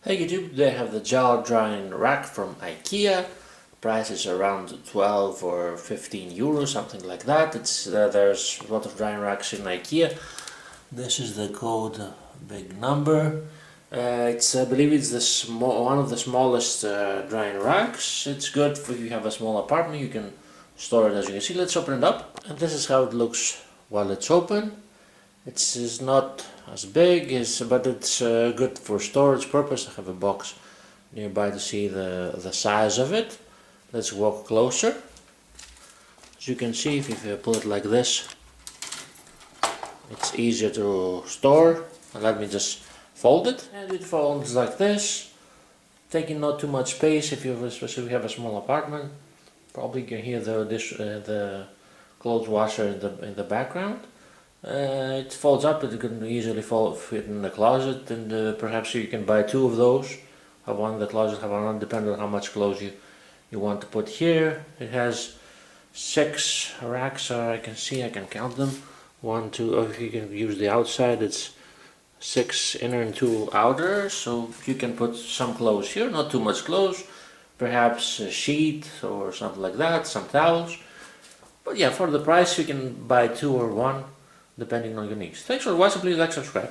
Hey YouTube, they have the JALL drying rack from IKEA. Price is around 12 or 15 euros, something like that. There's a lot of drying racks in IKEA. This is the code, big number. I believe it's one of the smallest drying racks. It's good if you have a small apartment. You can store it, as you can see. Let's open it up, and this is how it looks while it's open. It's not as big, but it's good for storage purpose. I have a box nearby to see the size of it. Let's walk closer. As you can see, if you pull it like this, it's easier to store. Let me just fold it, and it folds like this, taking not too much space. Especially if you have a small apartment, probably you can hear the clothes washer in the background. It folds up, it can easily fit in the closet, and perhaps you can buy two of those. Have one in the closet, have one, depending on how much clothes you want to put here. It has 6 racks, I can count them. 1, 2, if you can use the outside, it's 6 inner and 2 outer, so you can put some clothes here, not too much clothes, perhaps a sheet or something like that, some towels. But yeah, for the price you can buy 2 or 1, depending on your needs. Thanks for watching, please like, subscribe.